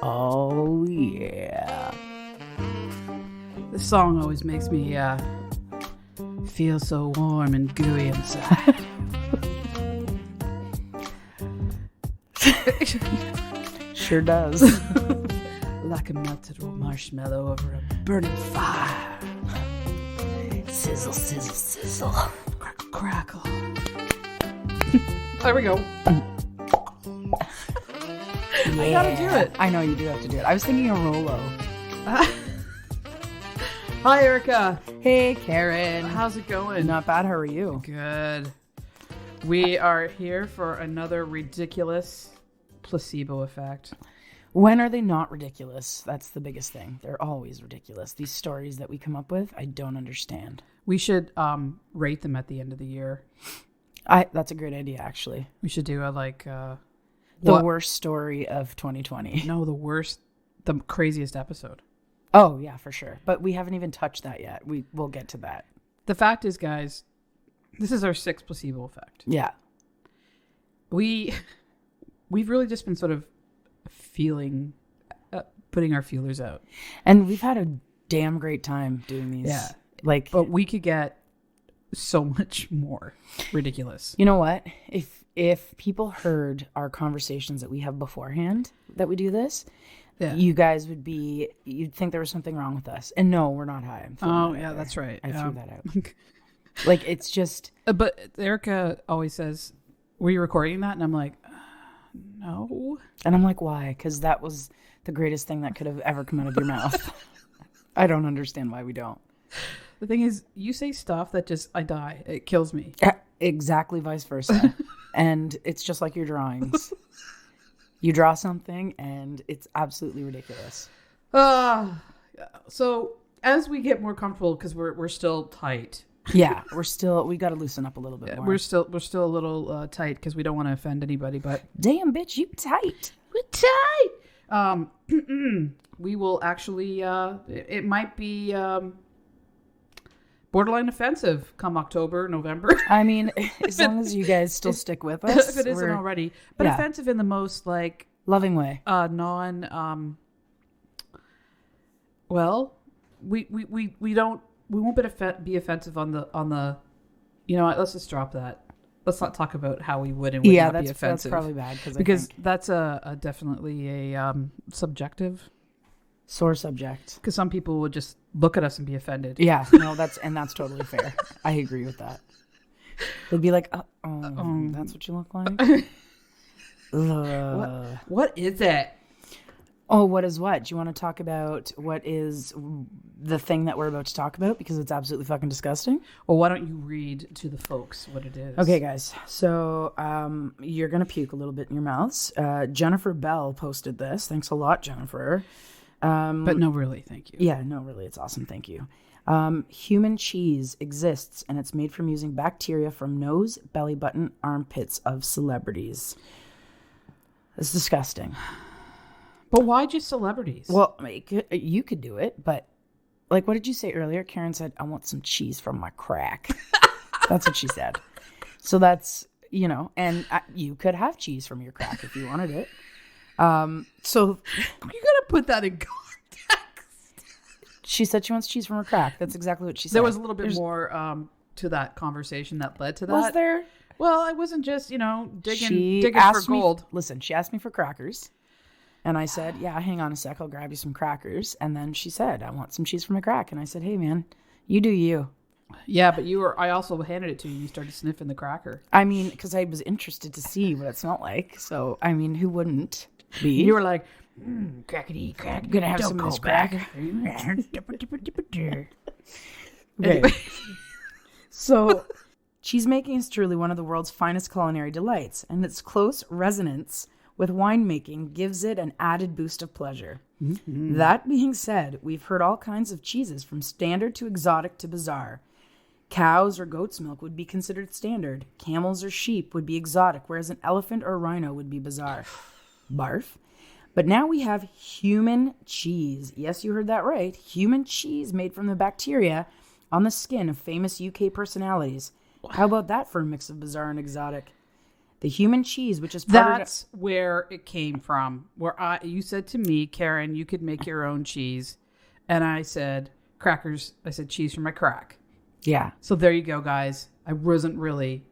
Oh, yeah. This song always makes me feel so warm and gooey inside. Sure does. Like a melted marshmallow over a burning fire. Sizzle, sizzle, sizzle. Crackle, crackle. There we go. Yeah. I gotta do it. I know you do have to do it. I was thinking of Rolo. Hi, Erica. Hey, Karen. How's it going? Not bad. How are you? Good. We are here for another ridiculous placebo effect. When are they not ridiculous? That's the biggest thing. They're always ridiculous. These stories that we come up with, I don't understand. We should rate them at the end of the year. That's a great idea, actually. We should do The worst story of 2020. No, the craziest episode. Oh, yeah, for sure. But we haven't even touched that yet. We'll get to that. The fact is, guys, this is our 6th placebo effect. Yeah. We've really just been sort of putting our feelers out. And we've had a damn great time doing these. Yeah. But we could get so much more ridiculous. You know what? If people heard our conversations that we have beforehand that we do this, you guys you'd think there was something wrong with us. And no, we're not high. Oh, yeah, that's right. I threw that out. It's just... But Erica always says, were you recording that? And I'm like, no. And I'm like, why? Because that was the greatest thing that could have ever come out of your mouth. I don't understand why we don't. The thing is, you say stuff that just, I die. It kills me. Exactly vice versa. And it's just like your drawings. You draw something and it's absolutely ridiculous. So as we get more comfortable, because we're still tight. Yeah, we got to loosen up a little bit more. We're still a little tight because we don't want to offend anybody, but damn bitch, you tight. We're tight. We will actually, it might be borderline offensive come October, November. I mean, as long as you guys still stick with us. If it isn't already. But offensive in the most loving way. We won't be offensive on the you know what, let's just drop that. Let's not talk about how we would and would not be offensive. That's probably bad because that's definitely a subjective sore subject. Because some people would just look at us and be offended. Yeah, no, that's totally fair. I agree with that. They'd be like, that's what you look like? What is it? Oh, what is what? Do you want to talk about what is the thing that we're about to talk about? Because it's absolutely fucking disgusting. Well, why don't you read to the folks what it is? Okay, guys. So you're going to puke a little bit in your mouths. Jennifer Bell posted this. Thanks a lot, Jennifer. But no, really, thank you. Yeah, no, really, it's awesome. Thank you. Human cheese exists, and it's made from using bacteria from nose, belly button, armpits of celebrities. It's disgusting. But why just celebrities? Well, you could do it, but what did you say earlier? Karen said, I want some cheese from my crack. That's what she said. So that's, and you could have cheese from your crack if you wanted it. So you gotta put that in context. She said she wants cheese from her crack. That's exactly what she said. There was a little bit more to that conversation that led to that. Was there? Well, I wasn't just, digging for gold. Listen, she asked me for crackers. And I said, yeah, hang on a sec. I'll grab you some crackers. And then she said, I want some cheese from my crack. And I said, hey, man, you do you. Yeah, but I also handed it to you. You started sniffing the cracker. I mean, because I was interested to see what it smelled like. So, I mean, who wouldn't be? You were like, crackety crack. I'm going to have some of this crack. Okay. So, cheese making is truly one of the world's finest culinary delights. And its close resonance with winemaking gives it an added boost of pleasure. Mm-hmm. That being said, we've heard all kinds of cheeses from standard to exotic to bizarre. Cows or goat's milk would be considered standard. Camels or sheep would be exotic, whereas an elephant or rhino would be bizarre. Barf. But now we have human cheese. Yes, you heard that right. Human cheese made from the bacteria on the skin of famous UK personalities. How about that for a mix of bizarre and exotic? The human cheese, which is part That's where it came from. You said to me, Karen, you could make your own cheese. And I said, crackers. I said, cheese for my crack. Yeah. So there you go, guys. I wasn't really.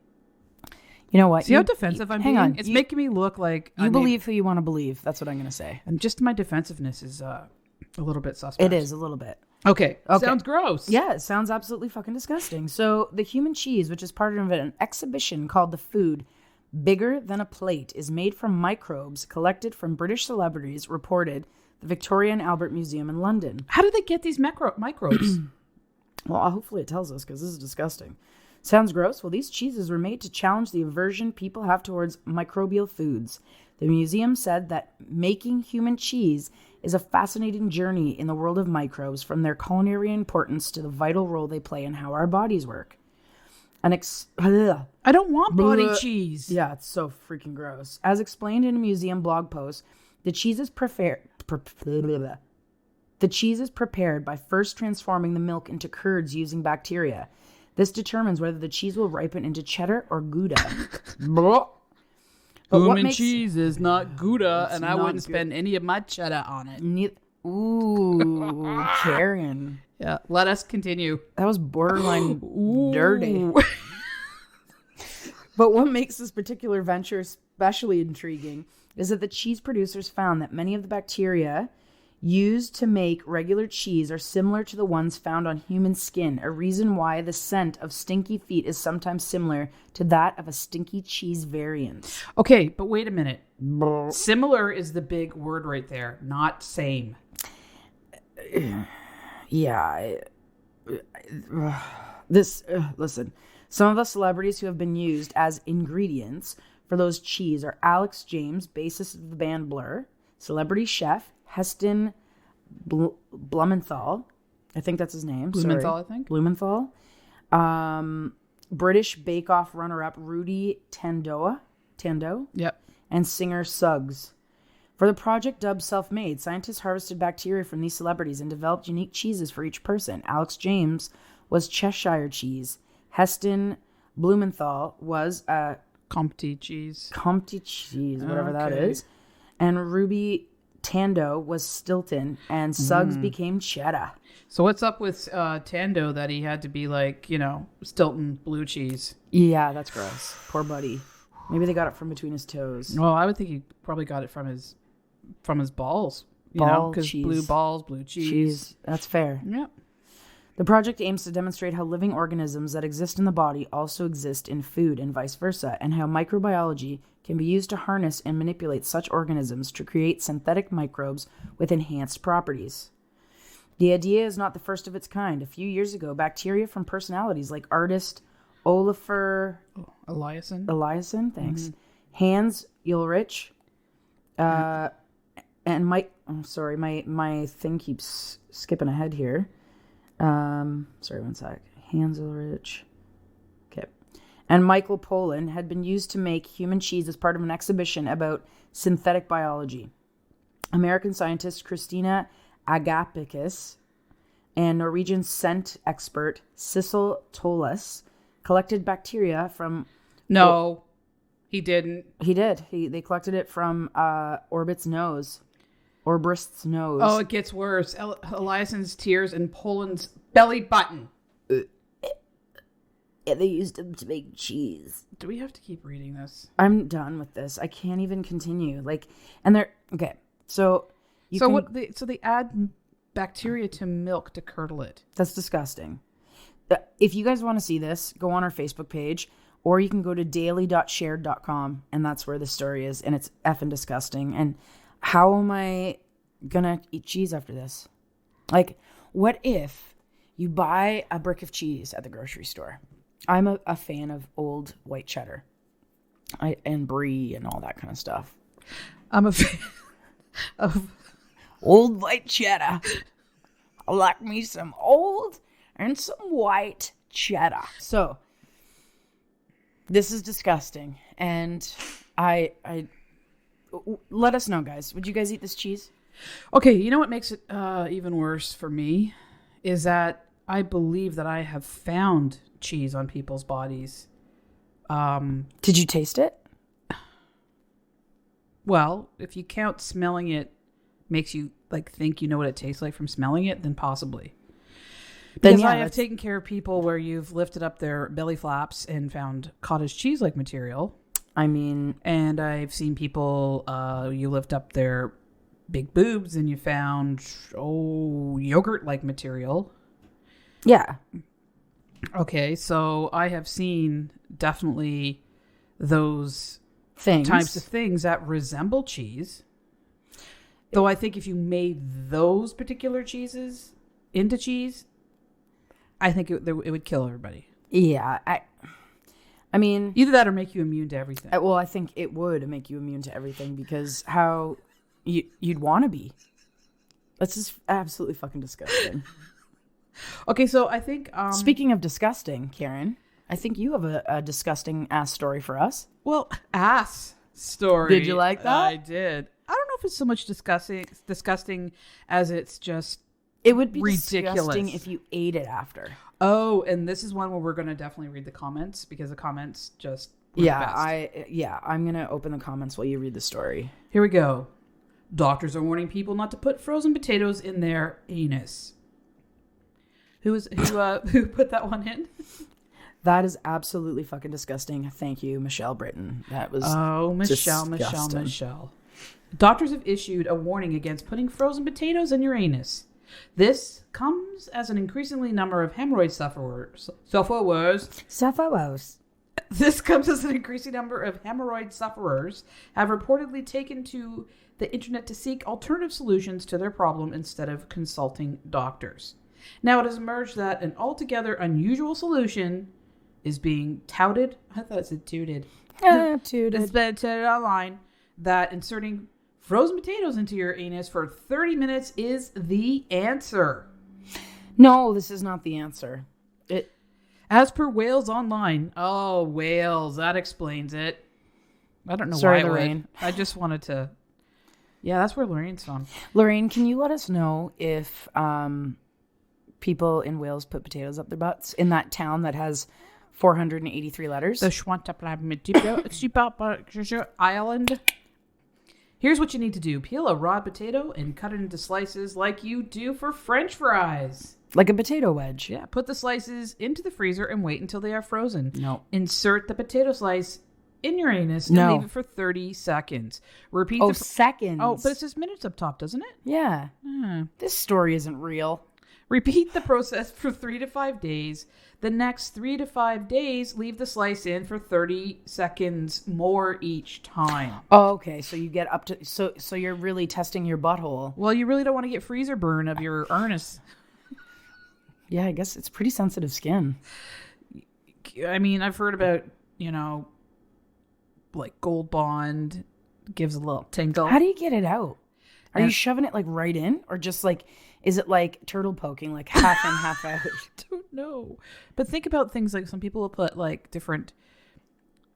You know what? See how defensive I'm being? It's making me look like you believe who you want to believe. That's what I'm going to say. And just my defensiveness is a little bit suspect. It is a little bit. Okay. Sounds gross. Yeah, it sounds absolutely fucking disgusting. So the human cheese, which is part of an exhibition called The Food Bigger Than a Plate, is made from microbes collected from British celebrities, reported the Victoria and Albert Museum in London. How do they get these microbes? Well, hopefully it tells us, because this is disgusting. Sounds gross? Well, these cheeses were made to challenge the aversion people have towards microbial foods. The museum said that making human cheese is a fascinating journey in the world of microbes, from their culinary importance to the vital role they play in how our bodies work. I don't want body cheese. Yeah, it's so freaking gross. As explained in a museum blog post, the cheese is prepared by first transforming the milk into curds using bacteria. This determines whether the cheese will ripen into cheddar or Gouda. Human cheese is not Gouda, and I wouldn't spend any of my cheddar on it. Ooh, Karen. Yeah, let us continue. That was borderline dirty. But what makes this particular venture especially intriguing is that the cheese producers found that many of the bacteria used to make regular cheese are similar to the ones found on human skin, a reason why the scent of stinky feet is sometimes similar to that of a stinky cheese variant. Okay, but wait a minute. Similar is the big word right there, not same. Yeah. Listen, some of the celebrities who have been used as ingredients for those cheese are Alex James, bassist of the band Blur, celebrity chef Heston Blumenthal. I think that's his name. Blumenthal, I think. Blumenthal. British Bake Off runner-up Rudy Tando. Yep. And singer Suggs. For the project dubbed Self-Made, scientists harvested bacteria from these celebrities and developed unique cheeses for each person. Alex James was Cheshire cheese. Heston Blumenthal was Comté cheese, whatever that is. And Ruby Tando was Stilton, and Suggs became cheddar. So what's up with Tando that he had to be like, Stilton blue cheese? Yeah, that's gross. Poor buddy. Maybe they got it from between his toes. Well, I would think he probably got it from his balls. Because blue balls, blue cheese. That's fair. Yep. The project aims to demonstrate how living organisms that exist in the body also exist in food and vice versa, and how microbiology can be used to harness and manipulate such organisms to create synthetic microbes with enhanced properties. The idea is not the first of its kind. A few years ago, bacteria from personalities like artist Olafur Eliasson, thanks, Hans Ulrich, and Mike. I'm sorry, my thing keeps skipping ahead here. Sorry, one sec. Hans Ulrich. Okay. And Michael Pollan had been used to make human cheese as part of an exhibition about synthetic biology. American scientist Christina Agapicus and Norwegian scent expert Sissel Tolles collected bacteria from... No, he didn't. He did. They collected it from Orbrist's nose. Oh, it gets worse. Eliasson's tears and Poland's belly button. Yeah, they used them to make cheese. Do we have to keep reading this? I'm done with this. I can't even continue. And they're... Okay, so... they add bacteria to milk to curdle it. That's disgusting. If you guys want to see this, go on our Facebook page, or you can go to daily.shared.com, and that's where the story is, and it's effing disgusting. And how am I gonna eat cheese after this? What if you buy a brick of cheese at the grocery store? I'm a fan of old white cheddar, and brie and all that kind of stuff. I'm a fan of old white cheddar. I like me some old and some white cheddar. So this is disgusting, and I let us know, guys. Would you guys eat this cheese? Okay, you know what makes it even worse for me is that I believe that I have found cheese on people's bodies. Did you taste it? Well, if you count smelling it makes you like think you know what it tastes like from smelling it, then possibly. Because I have taken care of people where you've lifted up their belly flaps and found cottage cheese-like material. I mean... And I've seen people, you lift up their big boobs and you found, yogurt-like material. Yeah. Okay, so I have seen definitely those things. Types of things that resemble cheese. Though I think if you made those particular cheeses into cheese, I think it would kill everybody. Yeah, I mean... Either that or make you immune to everything. Well, I think it would make you immune to everything because how you'd want to be. That's just absolutely fucking disgusting. Okay, so I think... Speaking of disgusting, Karen, I think you have a disgusting ass story for us. Well, ass story. Did you like that? I did. I don't know if it's so much disgusting as it's just it would be ridiculous. Disgusting if you ate it after. Oh, and this is one where we're going to definitely read the comments because the comments just were the best. I'm going to open the comments while you read the story. Here we go. Doctors are warning people not to put frozen potatoes in their anus. Who put that one in? That is absolutely fucking disgusting. Thank you, Michelle Britton. That was Michelle. Doctors have issued a warning against putting frozen potatoes in your anus. This comes as an increasingly number of hemorrhoid sufferers. This comes as an increasing number of hemorrhoid sufferers have reportedly taken to the internet to seek alternative solutions to their problem instead of consulting doctors. Now it has emerged that an altogether unusual solution is being touted. I thought it said tooted. Tooted. It's been touted online that inserting frozen potatoes into your anus for 30 minutes is the answer. No, this is not the answer. As per Wales Online. Oh, Wales. That explains it. I don't know Sorry, why Lorraine. I just wanted to... Yeah, that's where Lorraine's from. Lorraine, can you let us know if people in Wales put potatoes up their butts in that town that has 483 letters? The Island. Here's what you need to do. Peel a raw potato and cut it into slices like you do for French fries. Like a potato wedge. Yeah, put the slices into the freezer and wait until they are frozen. No. Insert the potato slice in your anus and leave it for 30 seconds. Repeat seconds. Oh, but it says minutes up top, doesn't it? Yeah. This story isn't real. Repeat the process for 3 to 5 days. The next 3 to 5 days, leave the slice in for 30 seconds more each time. Oh, okay. So you get up to... So you're really testing your butthole. Well, you really don't want to get freezer burn of your anus. Yeah, I guess it's pretty sensitive skin. I mean, I've heard about, like Gold Bond gives a little tingle. How do you get it out? Are you shoving it like right in? Or just like, is it like turtle poking, like half in, half out? I don't know. But think about things like some people will put like different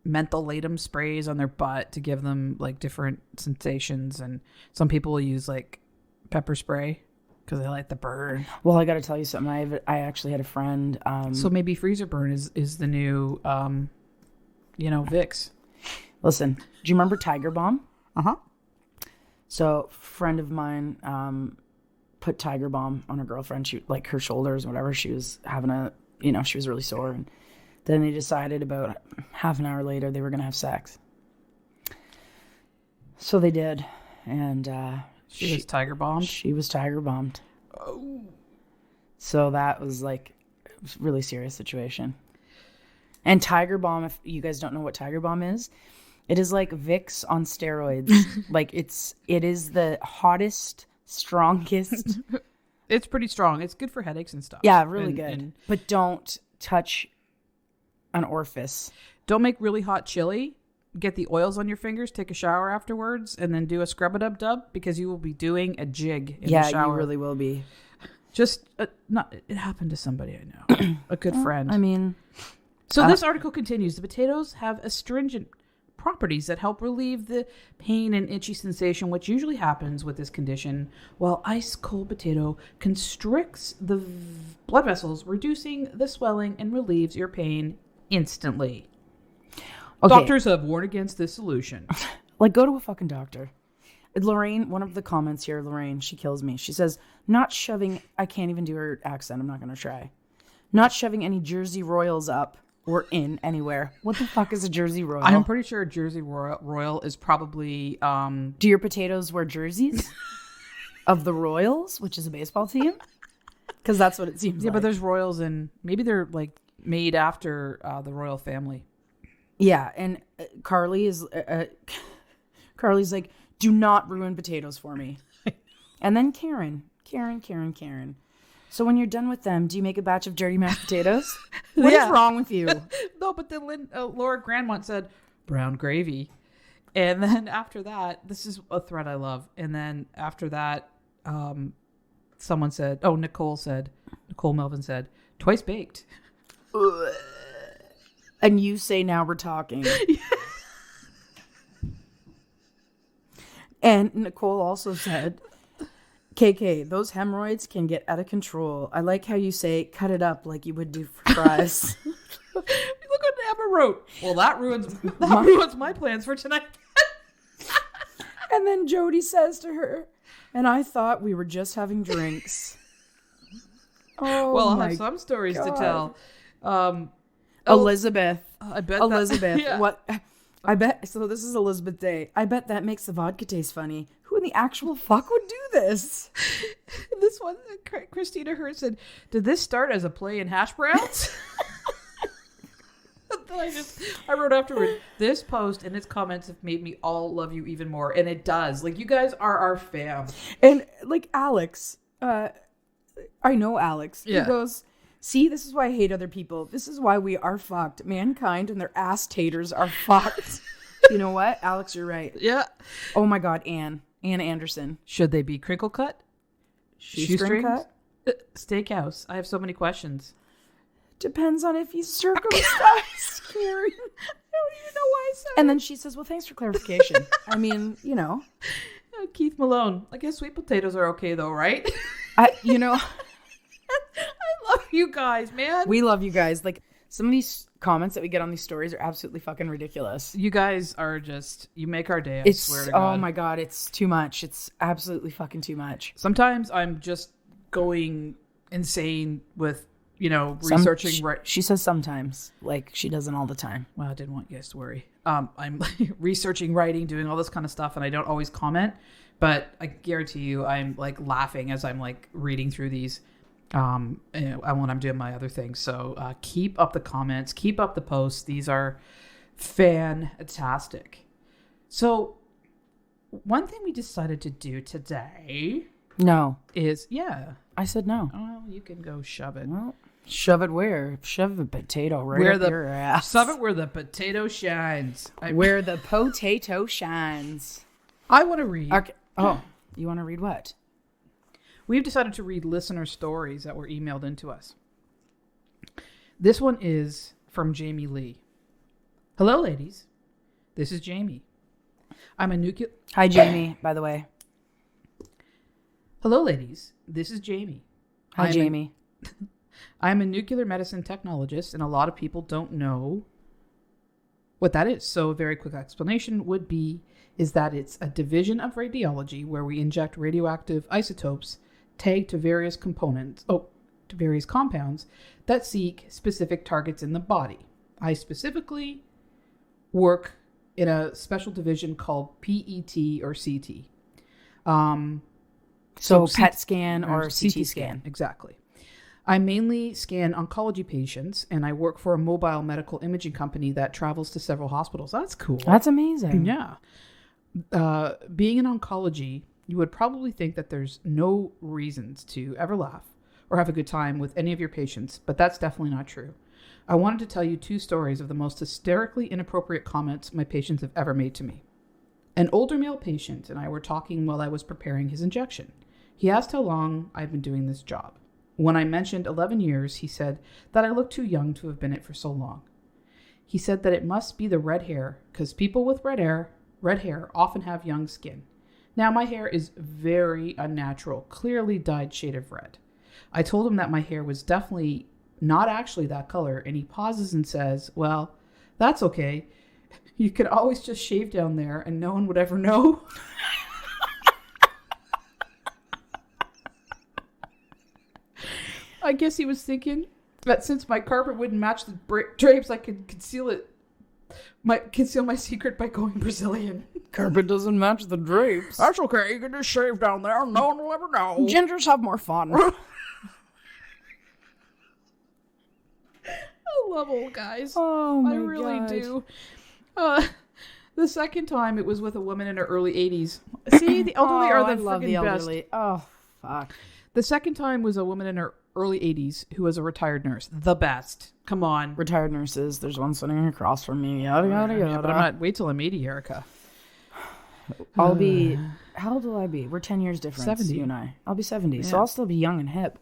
mentholatum sprays on their butt to give them like different sensations. And some people will use like pepper spray because they like the burn. Well, I got to tell you something. I actually had a friend. So maybe freezer burn is the new, Vicks. Listen, do you remember Tiger Balm? Uh-huh. So a friend of mine put Tiger Balm on her girlfriend. She, like her shoulders, whatever. She was having she was really sore. And then they decided about half an hour later they were going to have sex. So they did. And she was Tiger Bombed? She was Tiger Bombed. Oh. So that was like a really serious situation. And Tiger Balm, if you guys don't know what Tiger Balm is, it is like Vicks on steroids. Like it is the hottest, strongest. It's pretty strong. It's good for headaches and stuff. Yeah, really good. But don't touch an orifice. Don't make really hot chili. Get the oils on your fingers, take a shower afterwards, and then do a scrub-a-dub-dub because you will be doing a jig in the shower. Yeah, you really will be. Just, it happened to somebody I know. A good friend. I mean... So this article continues. The potatoes have astringent properties that help relieve the pain and itchy sensation, which usually happens with this condition, while ice-cold potato constricts the blood vessels, reducing the swelling and relieves your pain instantly. Okay. Doctors have warned against this solution. Like, go to a fucking doctor. Lorraine, one of the comments here, Lorraine, she kills me. She says, not shoving, I can't even do her accent. I'm not going to try. Not shoving any Jersey Royals up or in anywhere. What the fuck is a Jersey Royal? I'm pretty sure a Jersey Royal is probably... Do your potatoes wear jerseys of the Royals, which is a baseball team? Because that's what it seems like. Yeah, but there's Royals and maybe they're like made after the royal family. Yeah, and Carly's like, do not ruin potatoes for me. And then Karen. So when you're done with them, do you make a batch of dirty mashed potatoes? What is wrong with you? No, but then Laura Grandmont said brown gravy. And then after that, this is a thread I love. And then after that, someone said, Nicole Melvin said, twice baked. And you say, now we're talking. And Nicole also said, KK, those hemorrhoids can get out of control. I like how you say, cut it up like you would do for fries. Look what Emma wrote. Well, that ruins my plans for tonight. And then Jody says to her, and I thought we were just having drinks. Oh, well, I'll have some stories to tell. Elizabeth. I bet Elizabeth. Yeah. What? I bet. So this is Elizabeth Day. I bet that makes the vodka taste funny. Who in the actual fuck would do this? This one, Christina Hurt said, did this start as a play in hash browns? I wrote afterward, this post and its comments have made me all love you even more. And it does. Like, you guys are our fam. And like Alex, I know Alex. Yeah. He goes, see, this is why I hate other people. This is why we are fucked. Mankind and their ass taters are fucked. You know what? Alex, you're right. Yeah. Oh my God, Ann Anderson. Should they be crinkle cut? Shoestring cut? Steakhouse. I have so many questions. Depends on if he's circumcised, Karen. I don't even know why I said And then she says, well, thanks for clarification. I mean, you know. Keith Malone. I guess sweet potatoes are okay though, right? I love you guys, man. We love you guys. Like, some of these comments that we get on these stories are absolutely fucking ridiculous. You guys are just, you make our day, I swear to God. Oh my God, it's too much. It's absolutely fucking too much. Sometimes I'm just going insane with, researching. She says sometimes, like she doesn't all the time. Well, I didn't want you guys to worry. I'm researching, writing, doing all this kind of stuff, and I don't always comment, but I guarantee you I'm like laughing as I'm like reading through these when I'm doing my other things. So keep up the comments, keep up the posts. These are fantastic. So one thing we decided to do today is I said no. Oh, you can go shove it. Well, shove it where? Shove a potato up your ass. Shove it where the potato shines. Where the potato shines. I want to read. Okay. Oh, you want to read what? We've decided to read listener stories that were emailed into us. This one is from Jamie Lee. Hello, ladies. This is Jamie. I'm a nuclear... Hi, Jamie, by the way. Hello, ladies. This is Jamie. Hi, Jamie. I'm a nuclear medicine technologist, and a lot of people don't know what that is. So a very quick explanation is that it's a division of radiology where we inject radioactive isotopes tagged to various components, to various compounds that seek specific targets in the body. I specifically work in a special division called PET or CT. So PET scan or CT scan. Exactly. I mainly scan oncology patients, and I work for a mobile medical imaging company that travels to several hospitals. That's cool. That's amazing. Yeah. Being in oncology, you would probably think that there's no reasons to ever laugh or have a good time with any of your patients, but that's definitely not true. I wanted to tell you 2 stories of the most hysterically inappropriate comments my patients have ever made to me. An older male patient and I were talking while I was preparing his injection. He asked how long I've been doing this job. When I mentioned 11 years, he said that I looked too young to have been it for so long. He said that it must be the red hair, because people with red hair often have young skin. Now, my hair is very unnatural, clearly dyed shade of red. I told him that my hair was definitely not actually that color, and he pauses and says, well, that's okay. You could always just shave down there and no one would ever know. I guess he was thinking that since my carpet wouldn't match the drapes, I could conceal my secret by going Brazilian. Carpet doesn't match the drapes. That's okay. You can just shave down there. No one will ever know. Gingers have more fun. I love old guys. Oh my I really God. do. The second time it was with a woman in her early 80s. See, the elderly are the friggin' best. Oh, fuck. The second time was a woman in her early 80s who was a retired nurse. The best. Come on. Retired nurses. There's one sitting across from me. Yada, yada, yada. Yeah, but I'm not. Wait till I'm 80, Erica. I'll be... How old will I be? We're 10 years different. 70. You and I. I'll be 70. Yeah. So I'll still be young and hip.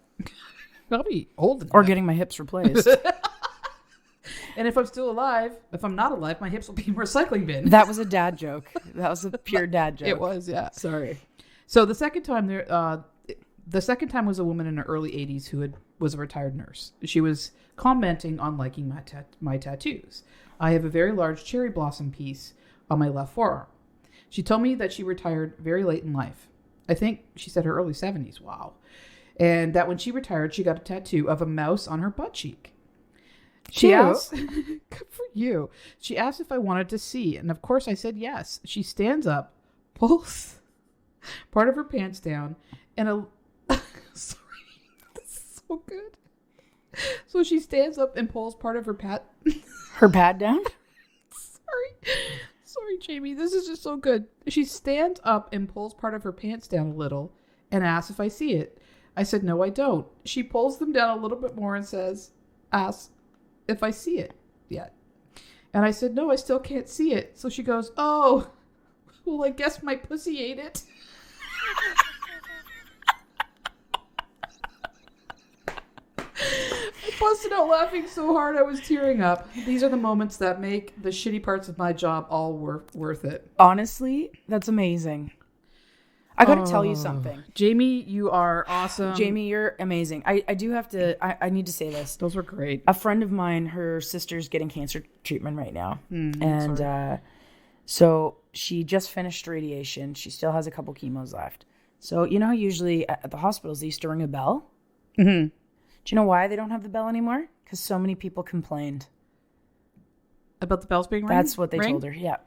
I'll be old and Or hip. getting my hips replaced. And if I'm still alive, if I'm not alive, my hips will be in a recycling bin. That was a dad joke. That was a pure dad joke. It was, yeah. Sorry. So the second time was a woman in her early 80s who was a retired nurse. She was commenting on liking my tattoos. I have a very large cherry blossom piece on my left forearm. She told me that she retired very late in life. I think she said her early 70s. Wow. And that when she retired, she got a tattoo of a mouse on her butt cheek. She asked, good for you. She asked if I wanted to see. And of course I said yes. She stands up, pulls part of her pants down, and sorry, this is so good. So she stands up and pulls part of her Her pad down? Sorry, Jamie. This is just so good. She stands up and pulls part of her pants down a little and asks if I see it. I said, no, I don't. She pulls them down a little bit more and says, ask if I see it yet. And I said, no, I still can't see it. So she goes, oh, well, I guess my pussy ate it. I busted out laughing so hard I was tearing up. These are the moments that make the shitty parts of my job all worth it. Honestly, that's amazing. I got to tell you something. Jamie, you are awesome. Jamie, you're amazing. I do have to, I need to say this. Those were great. A friend of mine, her sister's getting cancer treatment right now. So she just finished radiation. She still has a couple chemos left. So you know how usually at the hospitals they used to ring a bell? Mm-hmm. Do you know why they don't have the bell anymore? Because so many people complained. About the bells being ring? That's what they told her, yeah.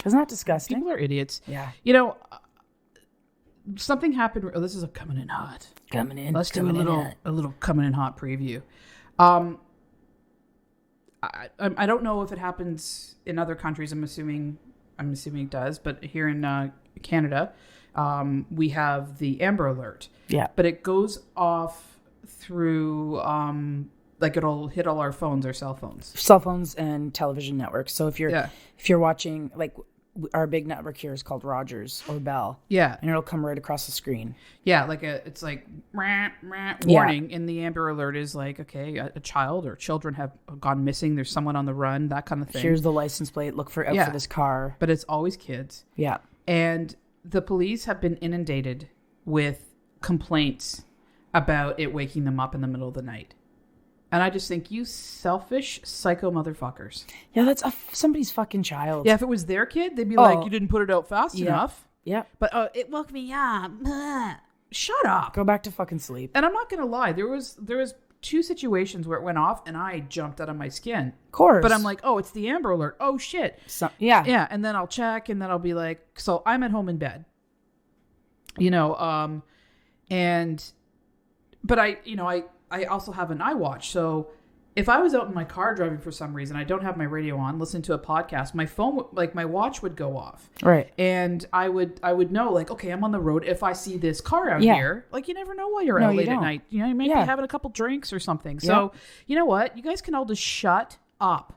Isn't that disgusting? People are idiots. Yeah. You know, something happened. Oh, this is a coming in hot. Coming in. Let's do a little coming in hot preview. I don't know if it happens in other countries. I'm assuming it does. But here in Canada, we have the Amber Alert. Yeah. But it goes off through like it'll hit all our phones, our cell phones and television networks. So if you're watching, like our big network here is called Rogers or Bell. Yeah. And it'll come right across the screen. Yeah, it's like warning, and the Amber Alert is like, okay, a child or children have gone missing. There's someone on the run, that kind of thing. Here's the license plate. Look for this car. But it's always kids. Yeah. And the police have been inundated with complaints about it waking them up in the middle of the night. And I just think, you selfish psycho motherfuckers. Yeah, that's somebody's fucking child. Yeah, if it was their kid, they'd be like, you didn't put it out fast enough. Yeah. But it woke me up. Shut up. Go back to fucking sleep. And I'm not going to lie. There was two situations where it went off and I jumped out of my skin. Of course. But I'm like, oh, it's the Amber Alert. Oh, shit. Yeah. Yeah. And then I'll check and then I'll be like, so I'm at home in bed. But I also have an iWatch. So if I was out in my car driving for some reason, I don't have my radio on, listening to a podcast, my phone, like my watch would go off. Right. And I would know, like, okay, I'm on the road. If I see this car out here, like, you never know while you're out late at night. You know, you might be having a couple drinks or something. So you know what? You guys can all just shut up.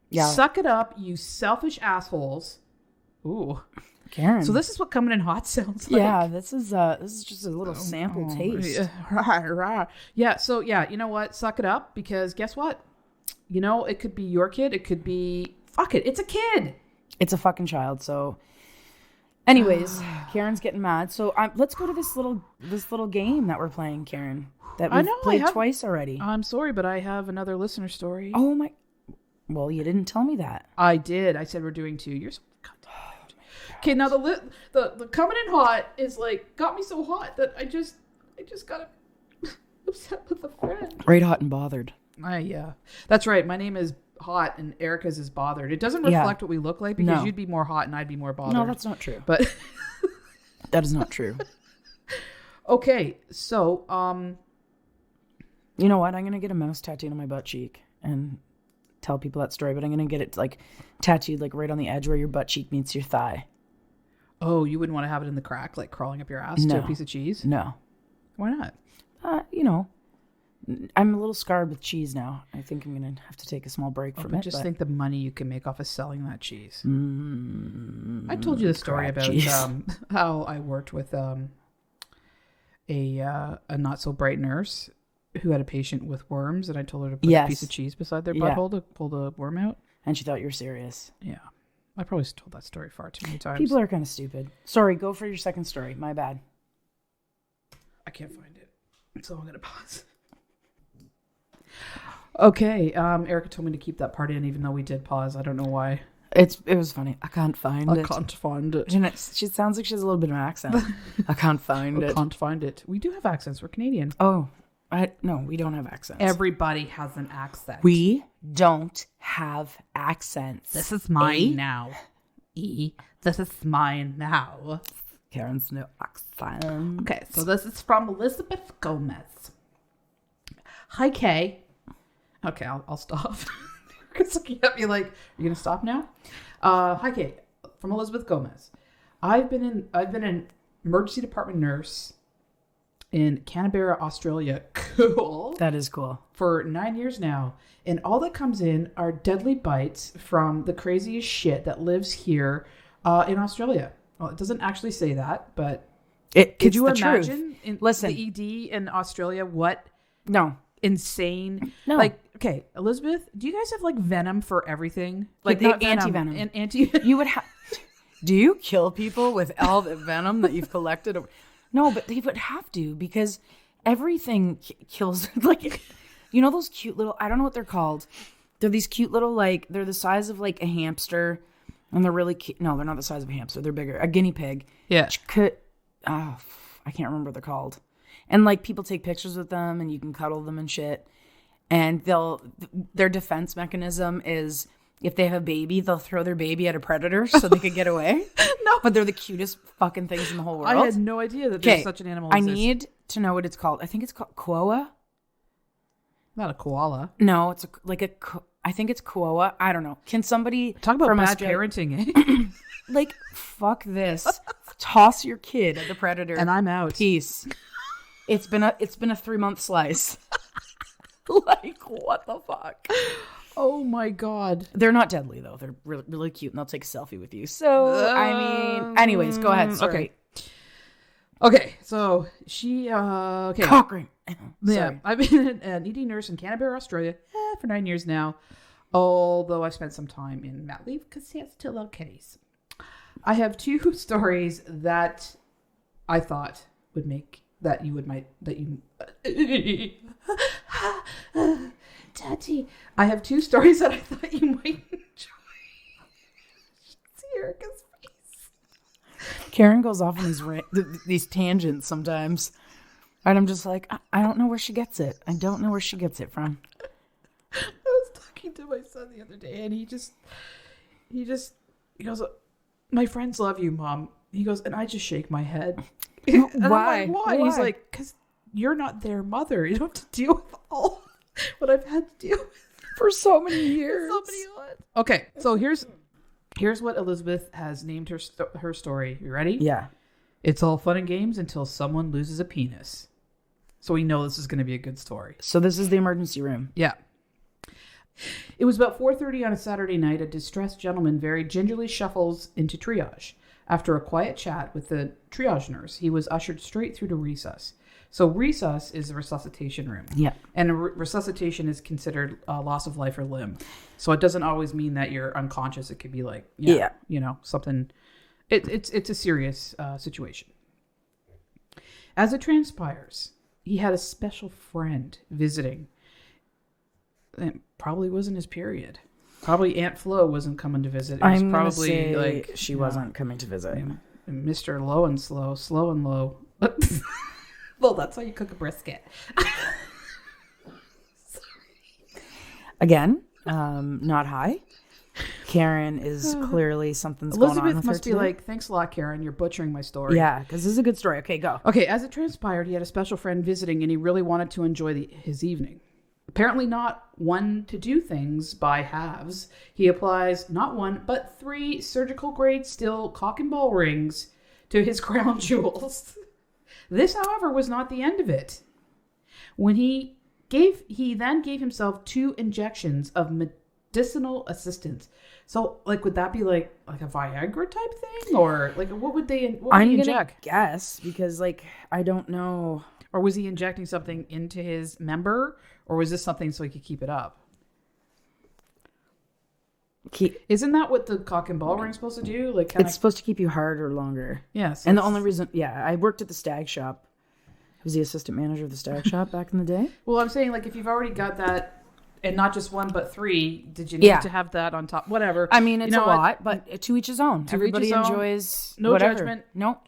Yeah. Suck it up, you selfish assholes. Ooh. Karen. So this is what coming in hot sounds like. Yeah, this is just a little sample taste. Yeah, so yeah, you know what? Suck it up, because guess what? You know, it could be your kid. It could be, fuck it, it's a kid. It's a fucking child. So anyways, Karen's getting mad. So let's go to this little game that we're playing, Karen. That we've played twice already. I'm sorry, but I have another listener story. Oh my. Well, you didn't tell me that. I did. I said we're doing 2. You're so goddamn. Okay, now the coming in hot is like got me so hot that I just got upset with a friend. Right, hot and bothered. Yeah, that's right. My name is Hot and Erica's is Bothered. It doesn't reflect what we look like because you'd be more hot and I'd be more bothered. No, that's not true. But that is not true. Okay, so you know what? I'm gonna get a mouse tattooed on my butt cheek and tell people that story, but I'm gonna get it like tattooed like right on the edge where your butt cheek meets your thigh. Oh, you wouldn't want to have it in the crack, like crawling up your ass to a piece of cheese? No. Why not? You know, I'm a little scarred with cheese now. I think I'm gonna have to take a small break from it. Just think the money you can make off of selling that cheese. I told you the story about how I worked with a not so bright nurse who had a patient with worms, and I told her to put a piece of cheese beside their butthole to pull the worm out. And she thought you were serious. Yeah. I probably told that story far too many times. People are kind of stupid. Sorry, go for your second story. My bad. I can't find it, so I'm going to pause. Okay, Erica told me to keep that part in even though we did pause. I don't know why. It was funny. I can't find it. I can't find it. She sounds like she has a little bit of an accent. I can't find it. I can't find it. We do have accents. We're Canadian. Oh, no, we don't have accents. Everybody has an accent. We don't have accents. This is mine now. This is mine now. Karen's no accent. Okay, so this is from Elizabeth Gomez. Hi, Kay. Okay, I'll stop. Because looking at me like, are you gonna stop now? Hi, Kay. From Elizabeth Gomez. I've been an emergency department nurse in Canberra, Australia. Cool. That is cool. For 9 years now. And all that comes in are deadly bites from the craziest shit that lives here in Australia. Well, it doesn't actually say that, but could you imagine Listen, the ED in Australia? What? No. Insane. No. Like, okay, Elizabeth, do you guys have like venom for everything? Like the anti-venom. You would have... Do you kill people with all the venom that you've collected? No, but they would have to because everything kills. Like, you know those cute little, I don't know what they're called. They're these cute little, like, they're the size of like a hamster and they're really cute. No, they're not the size of a hamster. They're bigger. A guinea pig. Yeah. I can't remember what they're called. And like people take pictures with them and you can cuddle them and shit. And their defense mechanism is if they have a baby, they'll throw their baby at a predator so they could get away. No. But they're the cutest fucking things in the whole world. I had no idea that there's such an animal. I need to know what it's called. I think it's called koa. Not a koala. No, it's I think it's koa. I don't know. Can somebody talk about bad parenting? Eh? Like, fuck this. Toss your kid at the predator. And I'm out. Peace. It's been a 3-month slice. Like, what the fuck? Oh my God. They're not deadly though. They're really, really cute and they'll take a selfie with you. So, I mean, anyways, go ahead. Sorry. Okay. So she, okay. Cochrane. Yeah. I've been an ED nurse in Canberra, Australia for 9 years now. Although I've spent some time in mat leave because he has 2 little kitties. I have 2 stories that I thought would make Daddy, I have 2 stories that I thought you might enjoy. See Erica's face. Karen goes off on these tangents sometimes. And I'm just like, I don't know where she gets it. I don't know where she gets it from. I was talking to my son the other day and he goes, my friends love you, Mom. He goes, and I just shake my head. Why? Like, why? He's like, because you're not their mother. You don't have to deal with all what I've had to deal with for so many years. Okay, so here's what Elizabeth has named her story. You ready? Yeah. It's all fun and games until someone loses a penis. So we know this is going to be a good story. So this is the emergency room. Yeah. It was about 4:30 on a Saturday night. A distressed gentleman very gingerly shuffles into triage. After a quiet chat with the triage nurse, he was ushered straight through to resus. So resus is the resuscitation room. Yeah. And resuscitation is considered a loss of life or limb. So it doesn't always mean that you're unconscious. It could be like, something. It's a serious situation. As it transpires, he had a special friend visiting. It probably wasn't his period. Probably Aunt Flo wasn't coming to visit. It was I'm probably say like she wasn't coming to visit. Mr. Low and Slow and Low. Well, that's how you cook a brisket. Again, not high. Karen is clearly something's Elizabeth going on with must her be today. like, thanks a lot, Karen. You're butchering my story. Yeah, because this is a good story. Okay, go. Okay, as it transpired, he had a special friend visiting and he really wanted to enjoy his evening. Apparently not one to do things by halves. He applies not one, but 3 surgical grade steel cock and ball rings to his crown jewels. This, however, was not the end of it. When he then gave himself 2 injections of medicinal assistance. So, like, would that be like a Viagra type thing, or like what would they inject? I'm gonna guess because I don't know. Or was he injecting something into his member, or was this something so he could keep it up? Isn't that what the cock and ball ring's supposed to do? Like, it's supposed to keep you harder longer. Yes. And the only reason, I worked at the Stag Shop. I was the assistant manager of the Stag Shop back in the day. Well, I'm saying, like, if you've already got that, and not just 1 but 3, did you need to have that on top? Whatever. I mean, it's a lot, but to each his own. Everybody enjoys no whatever. Judgment. No.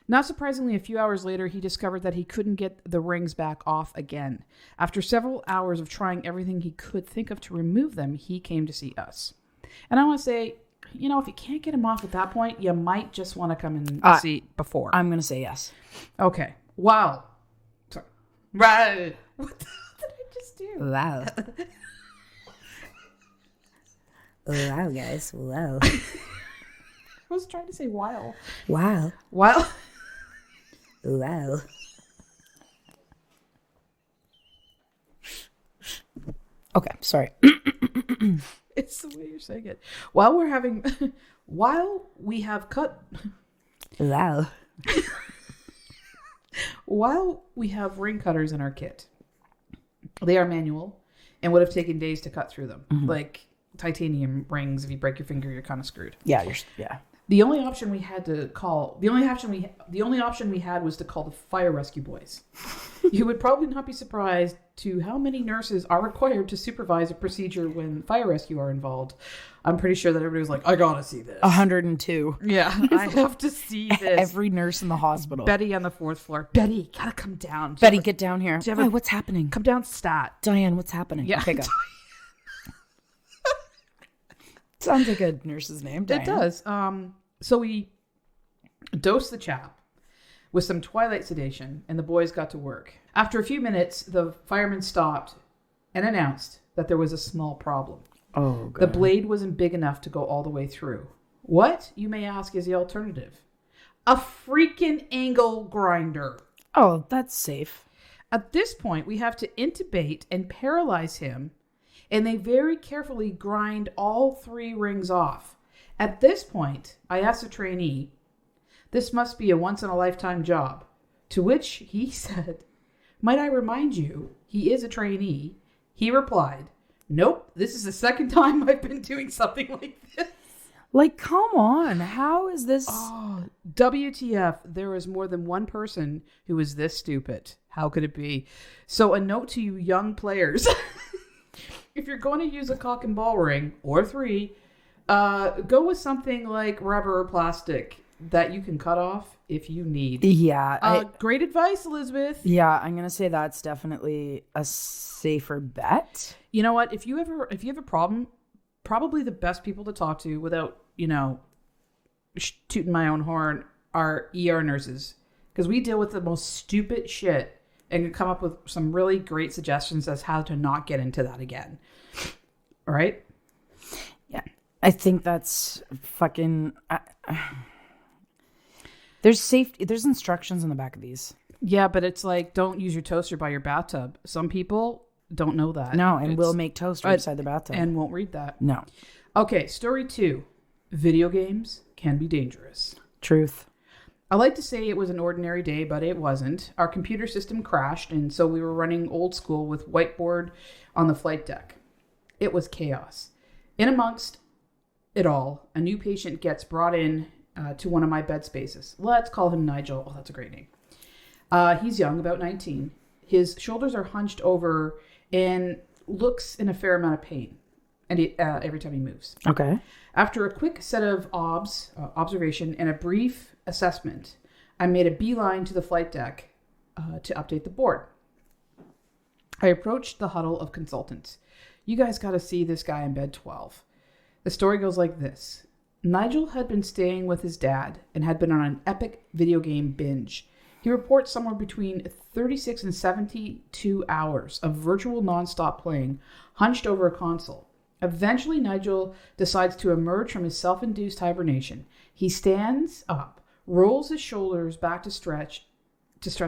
Not surprisingly, a few hours later, he discovered that he couldn't get the rings back off again. After several hours of trying everything he could think of to remove them, he came to see us. And I want to say, if you can't get him off at that point, you might just want to come and see before. I'm going to say yes. Okay. Wow. Sorry. Right. What the hell did I just do? Wow. Wow, guys. Wow. I was trying to say wow. Wow. Wow. Wow. Okay, sorry. It's the way you're saying it. While we have ring cutters in our kit, they are manual and would have taken days to cut through them. Mm-hmm. Like titanium rings, if you break your finger, you're kind of screwed. Yeah, The only option we had was to call the fire rescue boys. You would probably not be surprised to how many nurses are required to supervise a procedure when fire rescue are involved. I'm pretty sure that everybody was like, I gotta see this. 102. Yeah, I have to see this. Every nurse in the hospital. Betty on the 4th floor. Betty, gotta come down. Betty, get down here. What's happening? Come down, stat. Diane, what's happening? Yeah. Okay, go. Sounds like a nurse's name, Diane. It does. So we dosed the chap with some twilight sedation, and the boys got to work. After a few minutes, the firemen stopped and announced that there was a small problem. Oh, God. The blade wasn't big enough to go all the way through. What, you may ask, is the alternative? A freaking angle grinder. Oh, that's safe. At this point, we have to intubate and paralyze him, and they very carefully grind all 3 rings off. At this point, I asked the trainee, this must be a once-in-a-lifetime job. To which he said, might I remind you, he is a trainee. He replied, nope, this is the 2nd time I've been doing something like this. Like, come on. How is this? Oh, WTF. There is more than one person who is this stupid. How could it be? So a note to you young players. If you're going to use a cock and ball ring, or 3, go with something like rubber or plastic that you can cut off if you need. Yeah. Great advice, Elizabeth. Yeah, I'm going to say that's definitely a safer bet. You know what? If you have a problem, probably the best people to talk to without, tooting my own horn are ER nurses. Because we deal with the most stupid shit and can come up with some really great suggestions as how to not get into that again. All right? Yeah. I think that's fucking... There's instructions on the back of these. Yeah, but it's like, don't use your toaster by your bathtub. Some people don't know that. No, and will make toast right beside the bathtub. And won't read that. No. Okay, story 2. Video games can be dangerous. Truth. I like to say it was an ordinary day, but it wasn't. Our computer system crashed, and so we were running old school with whiteboard on the flight deck. It was chaos. In amongst it all, a new patient gets brought in to one of my bed spaces. Let's call him Nigel. Oh, that's a great name. He's young, about 19. His shoulders are hunched over and looks in a fair amount of pain. and every time he moves. Okay. After a quick set of observation and a brief assessment, I made a beeline to the flight deck to update the board. I approached the huddle of consultants. You guys got to see this guy in bed 12. The story goes like this. Nigel had been staying with his dad and had been on an epic video game binge. He reports somewhere between 36 and 72 hours of virtual nonstop playing, hunched over a console. Eventually, Nigel decides to emerge from his self-induced hibernation. He stands up, rolls his shoulders back to stretch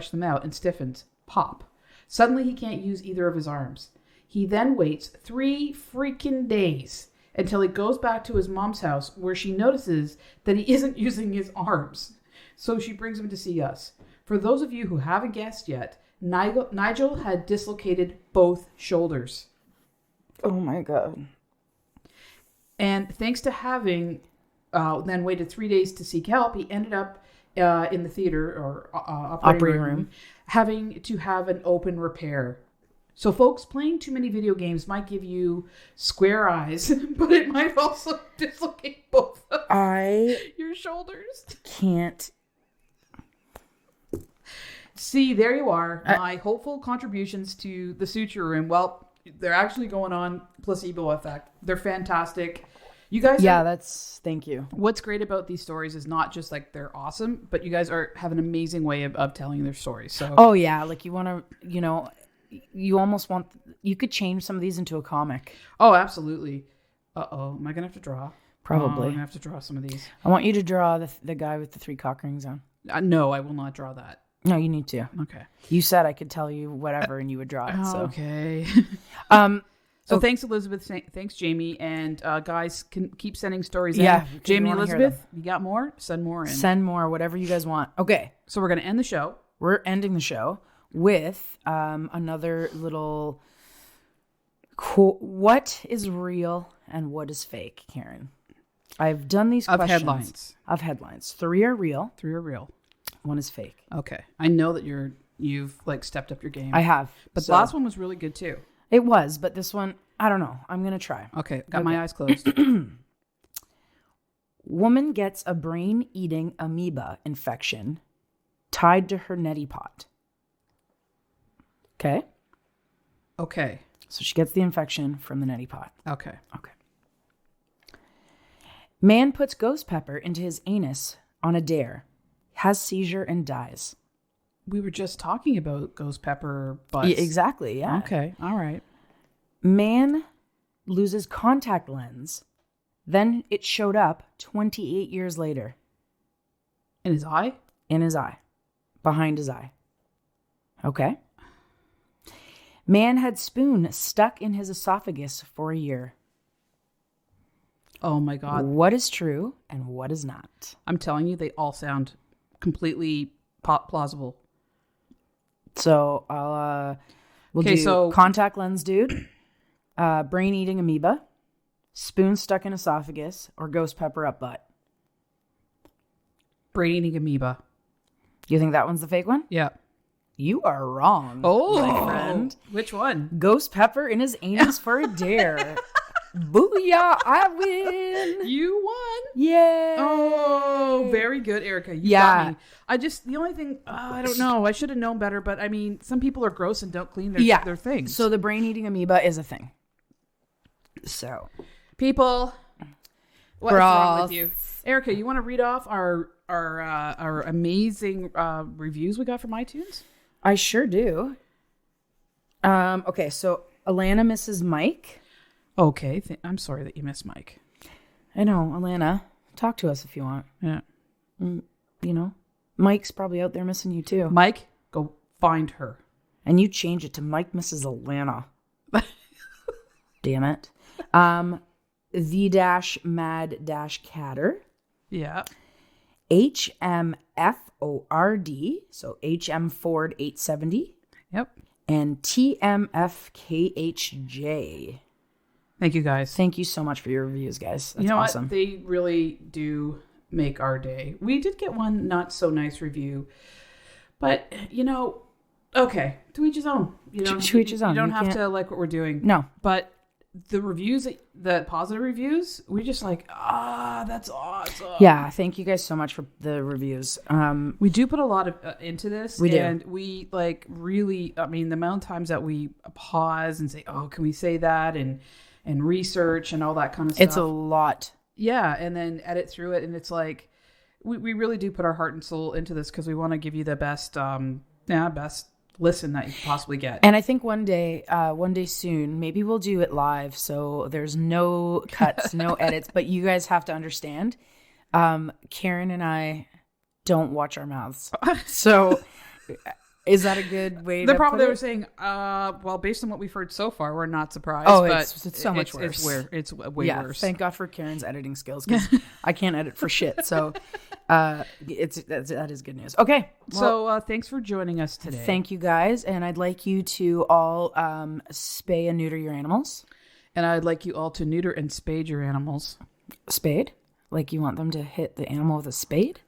them out, and stiffens. Pop. Suddenly, he can't use either of his arms. He then waits 3 freaking days until he goes back to his mom's house, where she notices that he isn't using his arms. So she brings him to see us. For those of you who haven't guessed yet, Nigel had dislocated both shoulders. Oh my God. And thanks to having then waited 3 days to seek help, he ended up in the theater or operating room having to have an open repair. So folks, playing too many video games might give you square eyes, but it might also dislocate both of your shoulders. Can't. See, there you are. My hopeful contributions to the suture room. Well, they're actually going on Placebo Effect. They're fantastic. You guys thank you. What's great about these stories is not just like they're awesome, but you guys have an amazing way of telling their stories. So oh yeah, like you want to, you almost want, you could change some of these into a comic. Oh, absolutely. Uh-oh, am I gonna have to draw? Probably. I'm gonna have to draw some of these. I want you to draw the guy with the 3 cock rings on. No, I will not draw that. No, you need to. Okay. You said I could tell you whatever and you would draw it. So. Okay. So thanks, Elizabeth. Thanks, Jamie. And guys, can keep sending stories in. Yeah. Jamie, Elizabeth, you got more? Send more in. Send more, whatever you guys want. Okay. So we're going to end the show. We're ending the show with another little... What is real and what is fake, Karen? I've done these questions. Of headlines. 3 are real. 3 are real. 1 is fake. Okay. I know that you've like stepped up your game. I have. But the last one was really good too. It was, but this one, I don't know. I'm going to try. Okay. Got my eyes closed. Woman gets a brain-eating amoeba infection tied to her neti pot. Okay? Okay. So she gets the infection from the neti pot. Okay. Man puts ghost pepper into his anus on a dare, has seizure and dies. We were just talking about ghost pepper butts. Yeah, exactly, yeah. Okay, all right. Man loses contact lens, then it showed up 28 years later. In his eye? In his eye. Behind his eye. Okay. Man had spoon stuck in his esophagus for a year. Oh my God. What is true and what is not? I'm telling you, they all sound completely plausible. So we'll do contact lens dude, brain eating amoeba, spoon stuck in esophagus, or ghost pepper up butt. Brain eating amoeba. You think that one's the fake one? Yeah. You are wrong. Oh, my friend. Which one? Ghost pepper in his anus for a dare. Booyah, I win. You won. Yeah. Oh, very good, Erica. You got me. The only thing, I don't know. I should have known better, but I mean, some people are gross and don't clean their things. So the brain eating amoeba is a thing. So, people, what's wrong with you? Erica, you want to read off our amazing reviews we got from iTunes? I sure do. Okay, so Alana misses Mike. Okay, I'm sorry that you missed Mike. I know, Alana. Talk to us if you want. Yeah. Mike's probably out there missing you too. Mike, go find her. And you change it to Mike misses Alana. Damn it. The-mad-catter. Yeah. HMFORD, so HM Ford 870. Yep. And TMFKHJ. Thank you, guys. Thank you so much for your reviews, guys. That's awesome. What? They really do make our day. We did get one not so nice review, but okay, to each his own. To each his own. You don't have to like what we're doing. No. But the reviews, the positive reviews, we're just like, that's awesome. Yeah, thank you guys so much for the reviews. We do put a lot of into this. We do. And we like really, I mean, the amount of times that we pause and say, oh, can we say that? And research and all that kind of stuff. It's a lot. Yeah, and then edit through it. And it's like, we really do put our heart and soul into this because we want to give you the best, best listen that you can possibly get. And I think one day soon, maybe we'll do it live. So there's no cuts, no edits, but you guys have to understand. Karen and I don't watch our mouths. So is that a good way to put it? They were saying, well, based on what we've heard so far, we're not surprised. Oh, but it's so much worse. It's way worse. Thank God for Karen's editing skills because I can't edit for shit. So that is good news. Okay. Well, so thanks for joining us today. Thank you guys. And I'd like you to all spay and neuter your animals. And I'd like you all to neuter and spade your animals. Spade? Like you want them to hit the animal with a spade?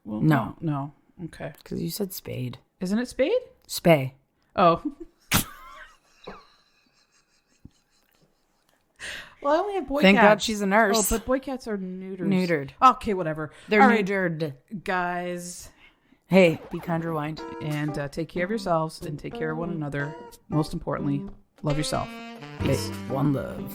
Well, no. Okay. Because you said spade. Isn't it spade? Spay. Oh. Well, I only have boy Thank cats. God she's a nurse. Oh, but boy cats are neutered. Neutered. Okay, whatever. They're all neutered. Right, guys. Hey, be kind, rewind. And take care of yourselves and take care of one another. Most importantly, love yourself. Peace. One love.